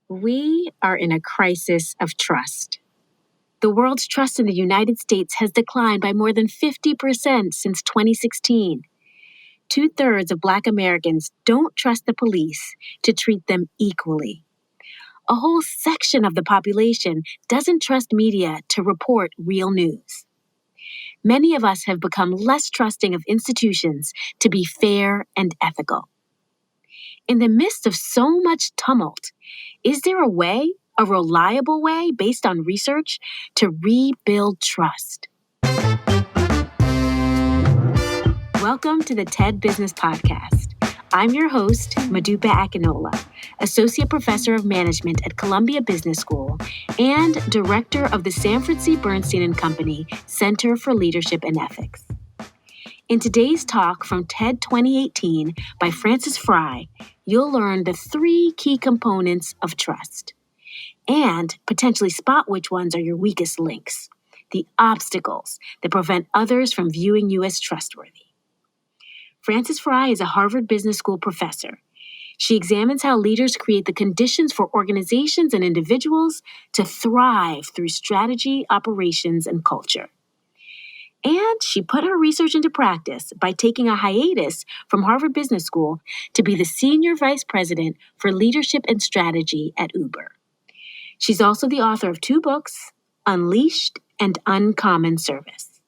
We are in a crisis of trust. The world's trust in the United States has declined by more than 50% since 2016. 2/3 of Black Americans don't trust the police to treat them equally. A whole section of the population doesn't trust media to report real news. Many of us have become less trusting of institutions to be fair and ethical. In the midst of so much tumult, is there a reliable way based on research, to rebuild trust? Welcome to the TED Business Podcast. I'm your host, Modupe Akinola, Associate Professor of Management at Columbia Business School and Director of the Sanford C. Bernstein and Company Center for Leadership and Ethics. In today's talk from TED 2018 by Frances Frei, you'll learn the 3 key components of trust and potentially spot which ones are your weakest links, the obstacles that prevent others from viewing you as trustworthy. Frances Frei is a Harvard Business School professor. She examines how leaders create the conditions for organizations and individuals to thrive through strategy, operations, and culture. And she put her research into practice by taking a hiatus from Harvard Business School to be the Senior Vice President for Leadership and Strategy at Uber. She's also the author of 2 books, Unleashed and Uncommon Service.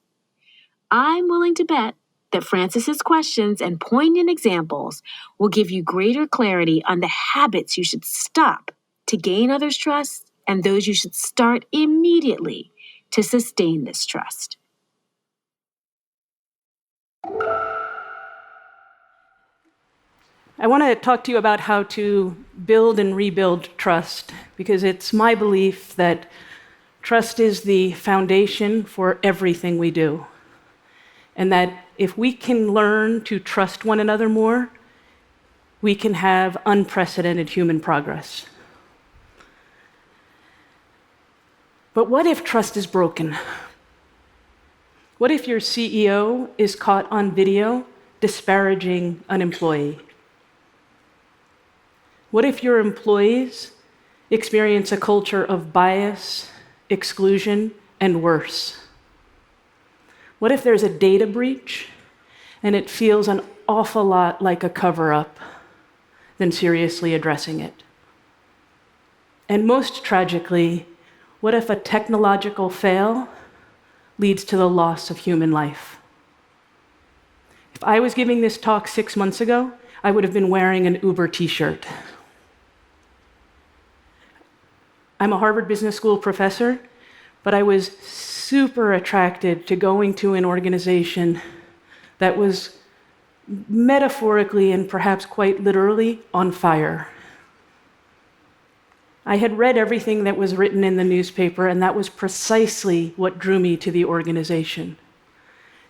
I'm willing to bet that Frances's questions and poignant examples will give you greater clarity on the habits you should stop to gain others' trust and those you should start immediately to sustain this trust. I want to talk to you about how to build and rebuild trust, because it's my belief that trust is the foundation for everything we do. And that if we can learn to trust one another more, we can have unprecedented human progress. But what if trust is broken? What if your CEO is caught on video disparaging an employee? What if your employees experience a culture of bias, exclusion, and worse? What if there's a data breach and it feels an awful lot like a cover-up than seriously addressing it? And most tragically, what if a technological fail leads to the loss of human life? If I was giving this talk 6 months ago, I would have been wearing an Uber t-shirt. I'm a Harvard Business School professor, but I was super attracted to going to an organization that was metaphorically and perhaps quite literally on fire. I had read everything that was written in the newspaper, and that was precisely what drew me to the organization.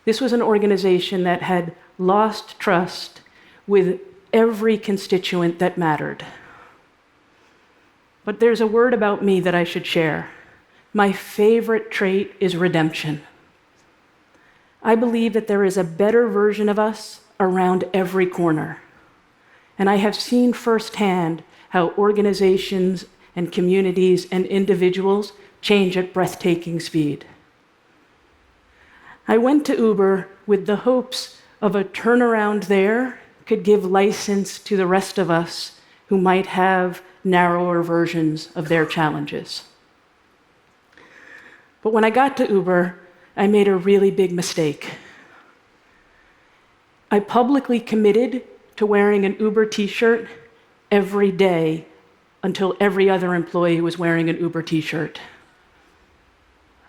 This was an organization that had lost trust with every constituent that mattered. But there's a word about me that I should share. My favorite trait is redemption. I believe that there is a better version of us around every corner. And I have seen firsthand how organizations and communities and individuals change at breathtaking speed. I went to Uber with the hopes of a turnaround there could give license to the rest of us who might have narrower versions of their challenges. But when I got to Uber, I made a really big mistake. I publicly committed to wearing an Uber t-shirt every day until every other employee was wearing an Uber t-shirt.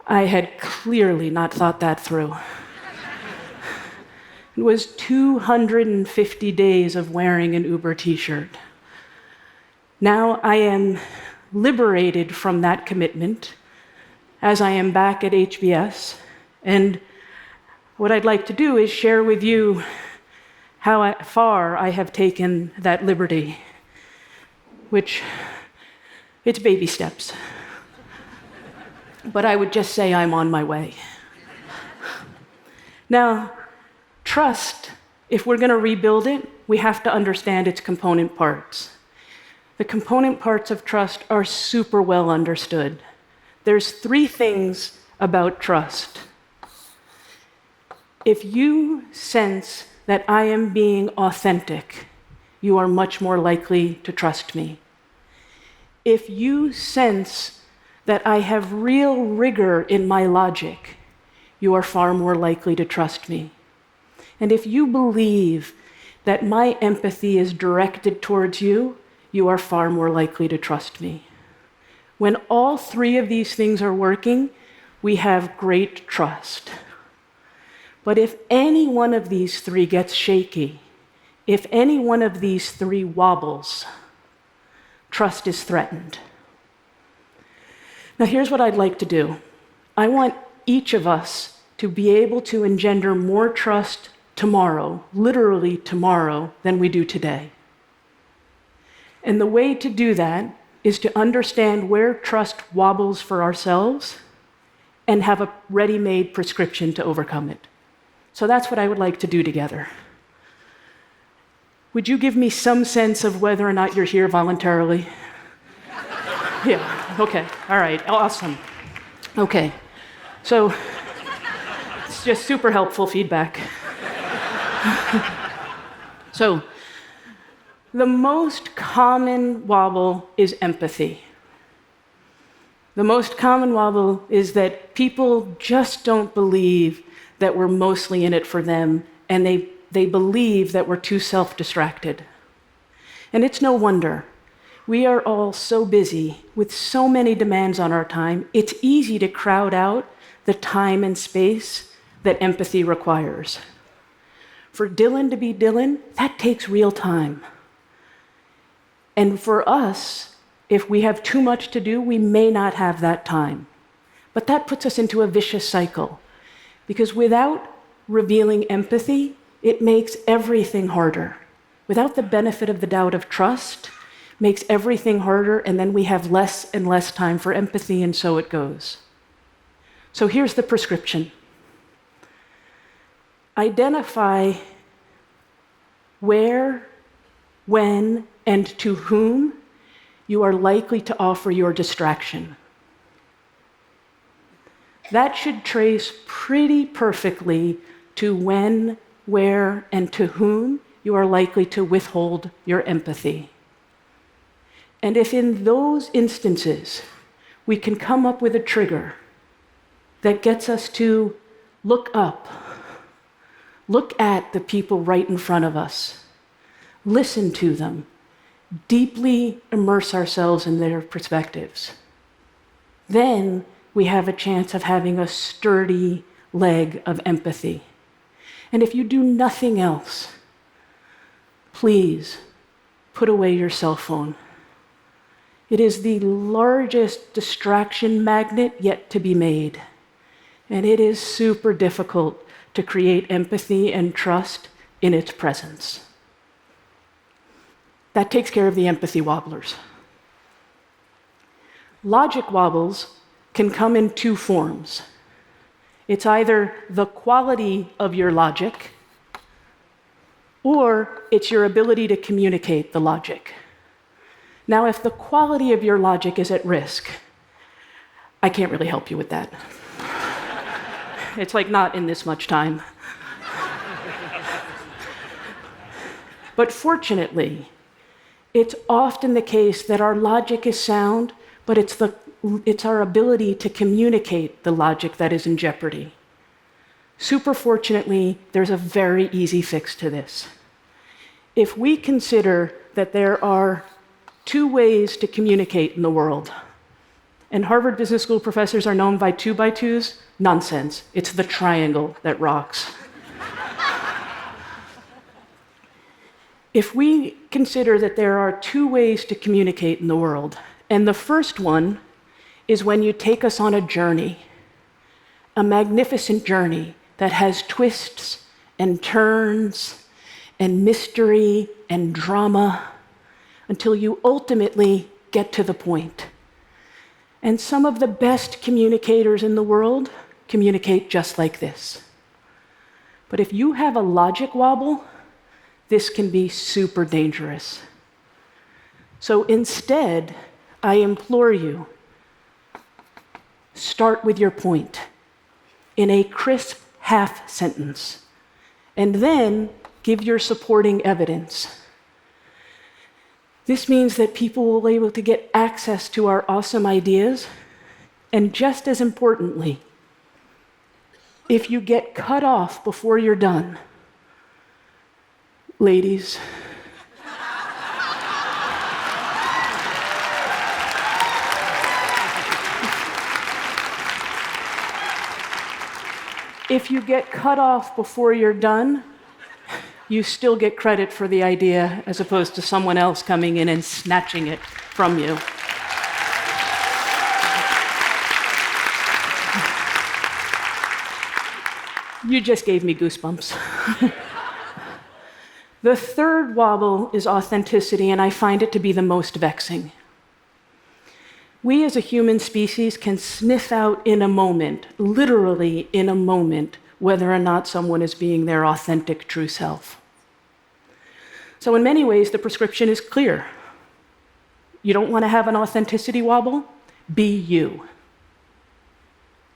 I had clearly not thought that through. It was 250 days of wearing an Uber t-shirt. Now I am liberated from that commitment as I am back at HBS, and what I'd like to do is share with you how far I have taken that liberty, which it's baby steps. But I would just say I'm on my way. Now, trust, if we're going to rebuild it, we have to understand its component parts. the component parts of trust are super well understood. There's 3 things about trust. If you sense that I am being authentic, you are much more likely to trust me. If you sense that I have real rigor in my logic, you are far more likely to trust me. And if you believe that my empathy is directed towards you, you are far more likely to trust me. When all 3 of these things are working, we have great trust. But if any one of these 3 gets shaky, if any one of these 3 wobbles, trust is threatened. Now, here's what I'd like to do. I want each of us to be able to engender more trust tomorrow, literally tomorrow, than we do today. And the way to do that is to understand where trust wobbles for ourselves and have a ready-made prescription to overcome it. So that's what I would like to do together. Would you give me some sense of whether or not you're here voluntarily? Yeah, okay, all right, awesome. Okay, so it's just super helpful feedback. So, the most common wobble is empathy. The most common wobble is that people just don't believe that we're mostly in it for them, and they believe that we're too self-distracted. And it's no wonder. We are all so busy with so many demands on our time, it's easy to crowd out the time and space that empathy requires. For Dylan to be Dylan, that takes real time. And for us, if we have too much to do, we may not have that time. But that puts us into a vicious cycle. Because without revealing empathy, it makes everything harder. Without the benefit of the doubt of trust, makes everything harder, and then we have less and less time for empathy, and so it goes. So here's the prescription. Identify where, when, and to whom you are likely to offer your distraction. That should trace pretty perfectly to when, where, and to whom you are likely to withhold your empathy. And if in those instances we can come up with a trigger that gets us to look up, look at the people right in front of us, listen to them, deeply immerse ourselves in their perspectives, then we have a chance of having a sturdy leg of empathy. And if you do nothing else, please put away your cell phone. It is the largest distraction magnet yet to be made. And it is super difficult to create empathy and trust in its presence. That takes care of the empathy wobblers. Logic wobbles can come in 2 forms. It's either the quality of your logic, or it's your ability to communicate the logic. Now, if the quality of your logic is at risk, I can't really help you with that. It's like not in this much time. But fortunately, it's often the case that our logic is sound, but it's our ability to communicate the logic that is in jeopardy. Super fortunately, there's a very easy fix to this. If we consider that there are 2 ways to communicate in the world, and Harvard Business School professors are known by 2 by 2s, nonsense. It's the triangle that rocks. If we consider that there are 2 ways to communicate in the world, and the first one is when you take us on a journey, a magnificent journey that has twists and turns and mystery and drama until you ultimately get to the point. And some of the best communicators in the world communicate just like this. But if you have a logic wobble, this can be super dangerous. So instead, I implore you, start with your point in a crisp half sentence, and then give your supporting evidence. This means that people will be able to get access to our awesome ideas, and just as importantly, if you get cut off before you're done, ladies, if you get cut off before you're done, you still get credit for the idea as opposed to someone else coming in and snatching it from you. You just gave me goosebumps. The third wobble is authenticity, and I find it to be the most vexing. We as a human species can sniff out in a moment, literally in a moment, whether or not someone is being their authentic, true self. So in many ways, the prescription is clear. You don't want to have an authenticity wobble? Be you.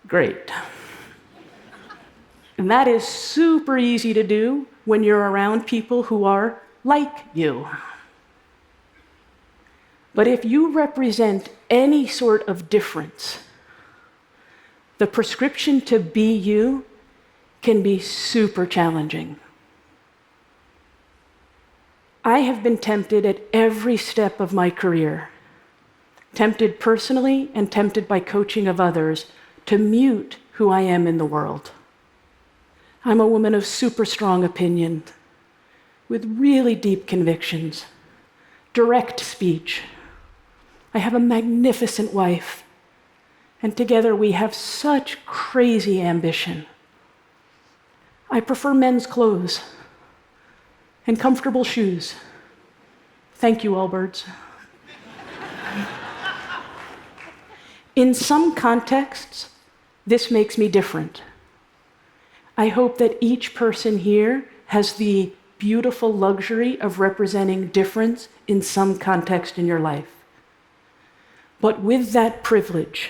Great. And that is super easy to do when you're around people who are like you. But if you represent any sort of difference, the prescription to be you can be super challenging. I have been tempted at every step of my career, tempted personally and tempted by coaching of others, to mute who I am in the world. I'm a woman of super strong opinion, with really deep convictions, direct speech. I have a magnificent wife, and together we have such crazy ambition. I prefer men's clothes and comfortable shoes. Thank you, Allbirds. In some contexts, this makes me different. I hope that each person here has the beautiful luxury of representing difference in some context in your life. But with that privilege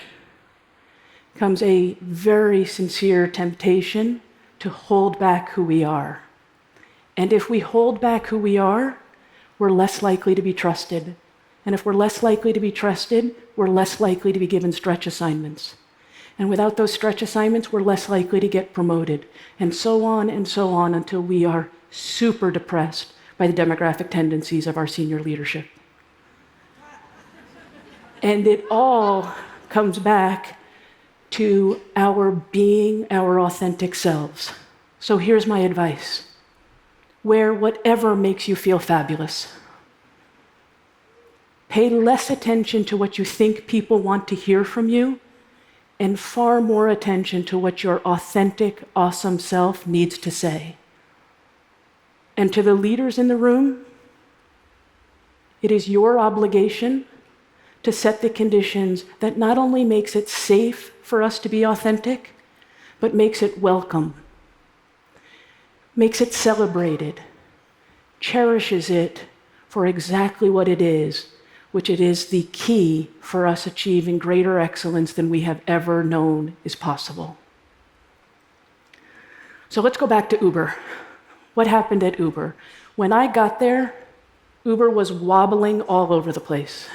comes a very sincere temptation to hold back who we are. And if we hold back who we are, we're less likely to be trusted. And if we're less likely to be trusted, we're less likely to be given stretch assignments. And without those stretch assignments, we're less likely to get promoted. And so on until we are super depressed by the demographic tendencies of our senior leadership. And it all comes back to our being our authentic selves. So here's my advice. Wear whatever makes you feel fabulous. Pay less attention to what you think people want to hear from you, and far more attention to what your authentic, awesome self needs to say. And to the leaders in the room, it is your obligation to set the conditions that not only makes it safe for us to be authentic, but makes it welcome, makes it celebrated, cherishes it for exactly what it is, which it is the key for us achieving greater excellence than we have ever known is possible. So let's go back to Uber. What happened at Uber? When I got there, Uber was wobbling all over the place.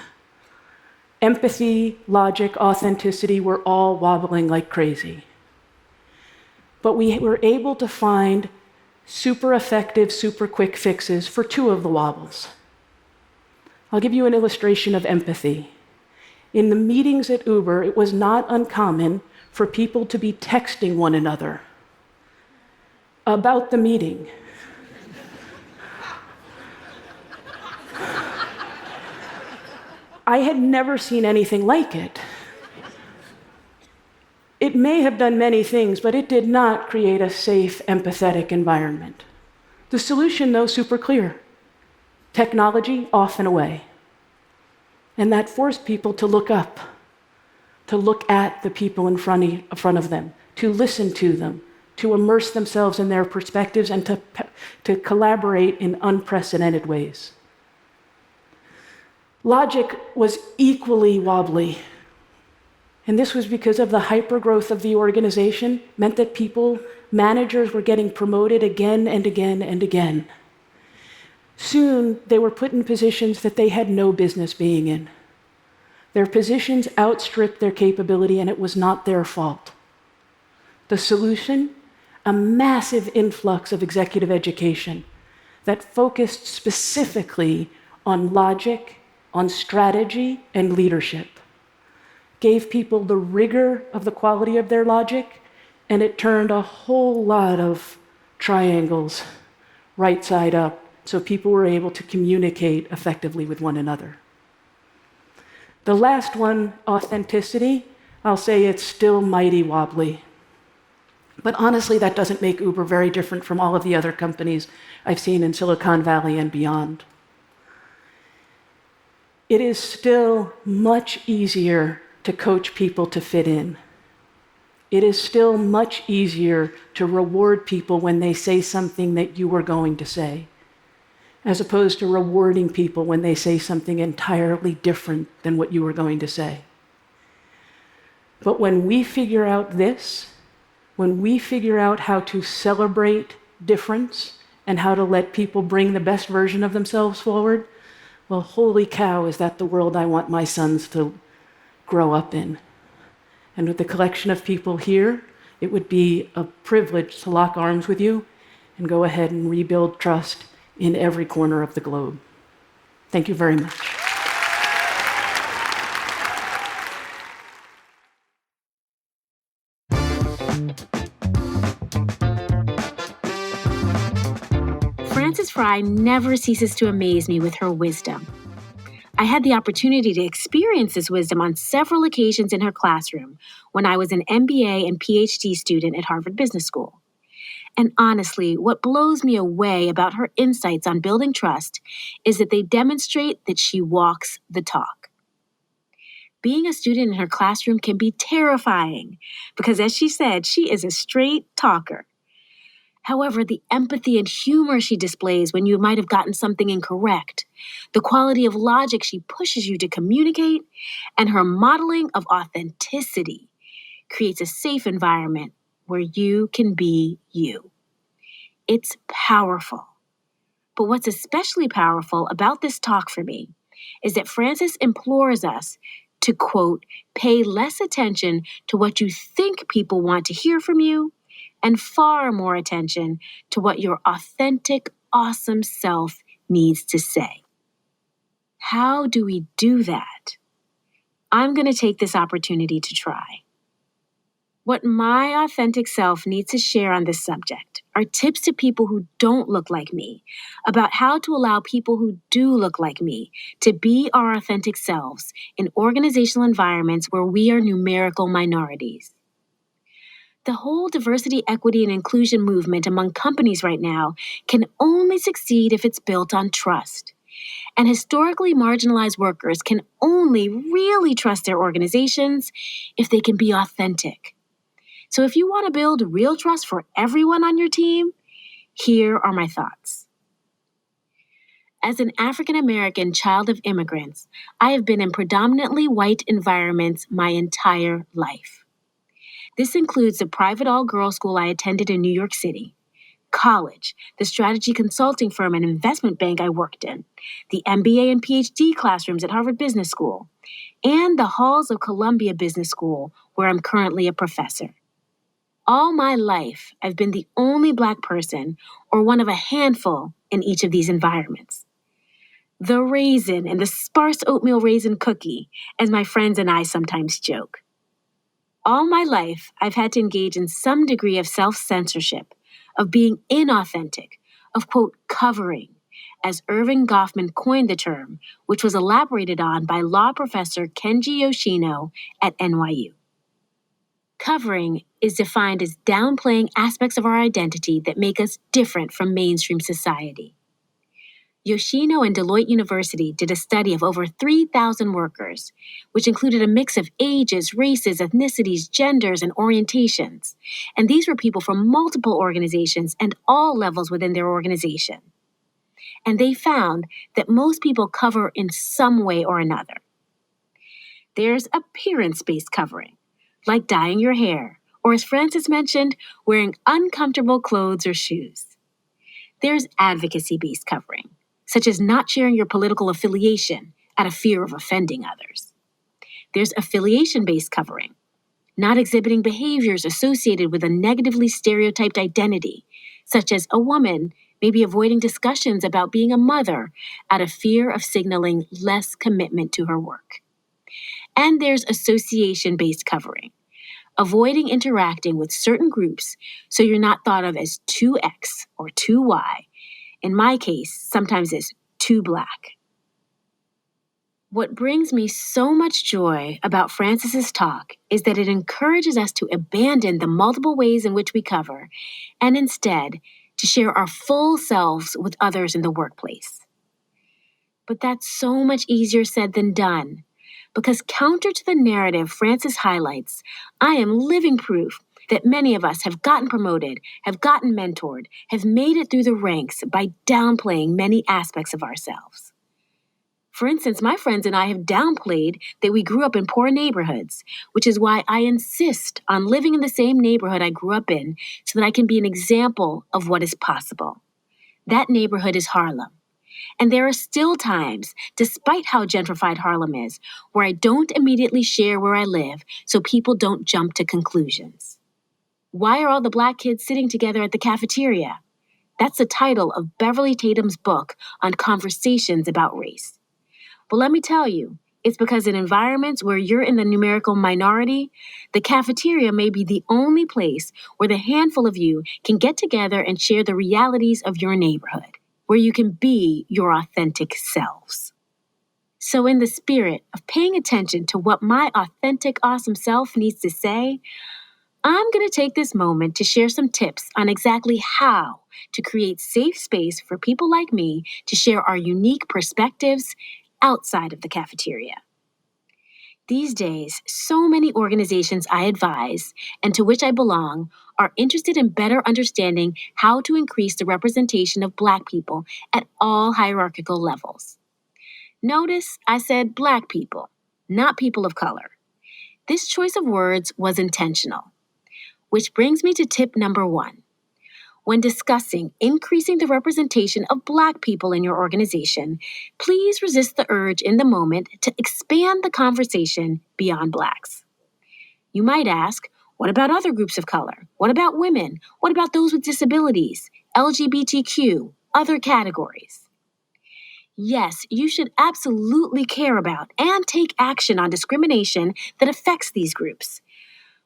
Empathy, logic, authenticity were all wobbling like crazy. But we were able to find super effective, super quick fixes for two of the wobbles. I'll give you an illustration of empathy. In the meetings at Uber, it was not uncommon for people to be texting one another about the meeting. I had never seen anything like it. It may have done many things, but it did not create a safe, empathetic environment. The solution, though, super clear. Technology off and away. And that forced people to look up, to look at the people in front of them, to listen to them, to immerse themselves in their perspectives, and to collaborate in unprecedented ways. Logic was equally wobbly. And this was because of the hypergrowth of the organization, meant that managers were getting promoted again and again and again. Soon, they were put in positions that they had no business being in. Their positions outstripped their capability, and it was not their fault. The solution? A massive influx of executive education that focused specifically on logic, on strategy, and leadership. Gave people the rigor of the quality of their logic, and it turned a whole lot of triangles right side up, so people were able to communicate effectively with one another. The last one, authenticity, I'll say it's still mighty wobbly. But honestly, that doesn't make Uber very different from all of the other companies I've seen in Silicon Valley and beyond. It is still much easier to coach people to fit in. It is still much easier to reward people when they say something that you were going to say, as opposed to rewarding people when they say something entirely different than what you were going to say. But when we figure out this, when we figure out how to celebrate difference and how to let people bring the best version of themselves forward, well, holy cow, is that the world I want my sons to grow up in. And with the collection of people here, it would be a privilege to lock arms with you and go ahead and rebuild trust in every corner of the globe. Thank you very much. Frances Frei never ceases to amaze me with her wisdom. I had the opportunity to experience this wisdom on several occasions in her classroom when I was an MBA and PhD student at Harvard Business School. And honestly, what blows me away about her insights on building trust is that they demonstrate that she walks the talk. Being a student in her classroom can be terrifying because, as she said, she is a straight talker. However, the empathy and humor she displays when you might have gotten something incorrect, the quality of logic she pushes you to communicate, and her modeling of authenticity creates a safe environment where you can be you. It's powerful. But what's especially powerful about this talk for me is that Frances implores us to, quote, pay less attention to what you think people want to hear from you and far more attention to what your authentic, awesome self needs to say. How do we do that? I'm going to take this opportunity to try. What my authentic self needs to share on this subject are tips to people who don't look like me about how to allow people who do look like me to be our authentic selves in organizational environments where we are numerical minorities. The whole diversity, equity, and inclusion movement among companies right now can only succeed if it's built on trust. And historically marginalized workers can only really trust their organizations if they can be authentic. So if you want to build real trust for everyone on your team, here are my thoughts. As an African American child of immigrants, I have been in predominantly white environments my entire life. This includes the private all-girls school I attended in New York City, college, the strategy consulting firm and investment bank I worked in, the MBA and PhD classrooms at Harvard Business School, and the halls of Columbia Business School, where I'm currently a professor. All my life, I've been the only Black person or one of a handful in each of these environments. The raisin and the sparse oatmeal raisin cookie, as my friends and I sometimes joke. All my life, I've had to engage in some degree of self-censorship, of being inauthentic, of, quote, covering, as Irving Goffman coined the term, which was elaborated on by law professor Kenji Yoshino at NYU. Covering is defined as downplaying aspects of our identity that make us different from mainstream society. Yoshino and Deloitte University did a study of over 3,000 workers, which included a mix of ages, races, ethnicities, genders, and orientations. And these were people from multiple organizations and all levels within their organization. and they found that most people cover in some way or another. There's appearance-based covering, like dyeing your hair, or as Frances mentioned, wearing uncomfortable clothes or shoes. There's advocacy-based covering, such as not sharing your political affiliation out of fear of offending others. There's affiliation-based covering, not exhibiting behaviors associated with a negatively stereotyped identity, such as a woman maybe avoiding discussions about being a mother out of fear of signaling less commitment to her work. And there's association-based covering, avoiding interacting with certain groups so you're not thought of as too X or too Y. In my case, sometimes as too Black. What brings me so much joy about Frances's talk is that it encourages us to abandon the multiple ways in which we cover and instead to share our full selves with others in the workplace. But that's so much easier said than done, because counter to the narrative Frances highlights, I am living proof that many of us have gotten promoted, have gotten mentored, have made it through the ranks by downplaying many aspects of ourselves. For instance, my friends and I have downplayed that we grew up in poor neighborhoods, which is why I insist on living in the same neighborhood I grew up in so that I can be an example of what is possible. That neighborhood is Harlem. And there are still times, despite how gentrified Harlem is, where I don't immediately share where I live so people don't jump to conclusions. Why are all the Black kids sitting together at the cafeteria? That's the title of Beverly Tatum's book on conversations about race. But let me tell you, it's because in environments where you're in the numerical minority, the cafeteria may be the only place where the handful of you can get together and share the realities of your neighborhood, where you can be your authentic selves. So in the spirit of paying attention to what my authentic, awesome self needs to say, I'm going to take this moment to share some tips on exactly how to create safe space for people like me to share our unique perspectives outside of the cafeteria. These days, so many organizations I advise and to which I belong are interested in better understanding how to increase the representation of Black people at all hierarchical levels. Notice I said Black people, not people of color. This choice of words was intentional, which brings me to tip number 1. When discussing increasing the representation of Black people in your organization, please resist the urge in the moment to expand the conversation beyond Blacks. You might ask, what about other groups of color? What about women? What about those with disabilities, LGBTQ, other categories? Yes, you should absolutely care about and take action on discrimination that affects these groups.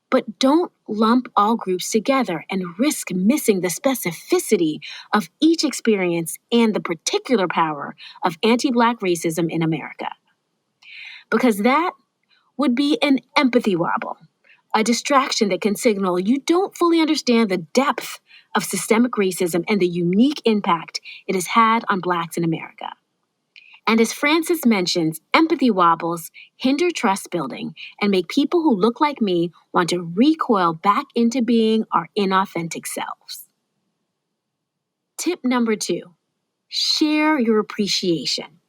But don't lump all groups together and risk missing the specificity of each experience and the particular power of anti-Black racism in America. Because that would be an empathy wobble, a distraction that can signal you don't fully understand the depth of systemic racism and the unique impact it has had on Blacks in America. And as Frances mentions, empathy wobbles hinder trust building and make people who look like me want to recoil back into being our inauthentic selves. Tip number 2, share your appreciation.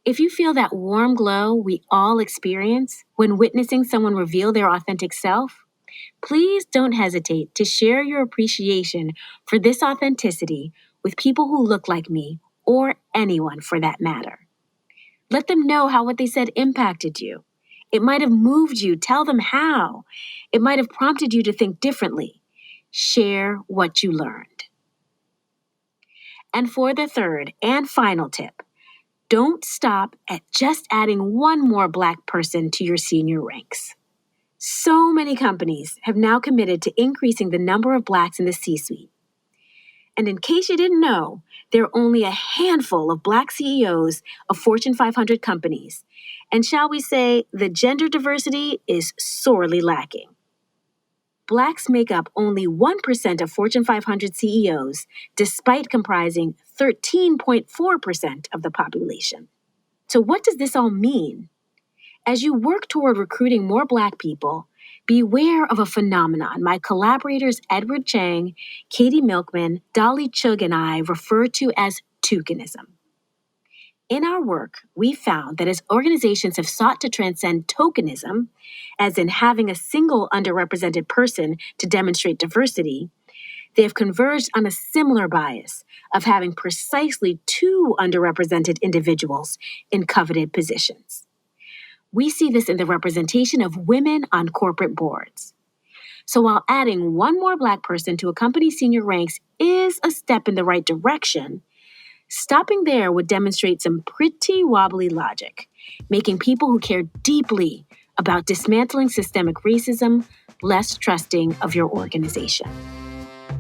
If you feel that warm glow we all experience when witnessing someone reveal their authentic self, please don't hesitate to share your appreciation for this authenticity with people who look like me or anyone for that matter. Let them know how what they said impacted you. It might have moved you. Tell them how. It might have prompted you to think differently. Share what you learned. And for the third and final tip, don't stop at just adding one more Black person to your senior ranks. So many companies have now committed to increasing the number of Blacks in the C-suite. And in case you didn't know, there are only a handful of Black CEOs of Fortune 500 companies. And shall we say, the gender diversity is sorely lacking. Blacks make up only 1% of Fortune 500 CEOs, despite comprising 13.4% of the population. So what does this all mean? As you work toward recruiting more Black people, beware of a phenomenon my collaborators Edward Chang, Katie Milkman, Dolly Chug, and I refer to as toucanism. In our work, we found that as organizations have sought to transcend tokenism, as in having a single underrepresented person to demonstrate diversity, they have converged on a similar bias of having precisely two underrepresented individuals in coveted positions. We see this in the representation of women on corporate boards. So while adding one more Black person to a company's senior ranks is a step in the right direction, stopping there would demonstrate some pretty wobbly logic, making people who care deeply about dismantling systemic racism less trusting of your organization.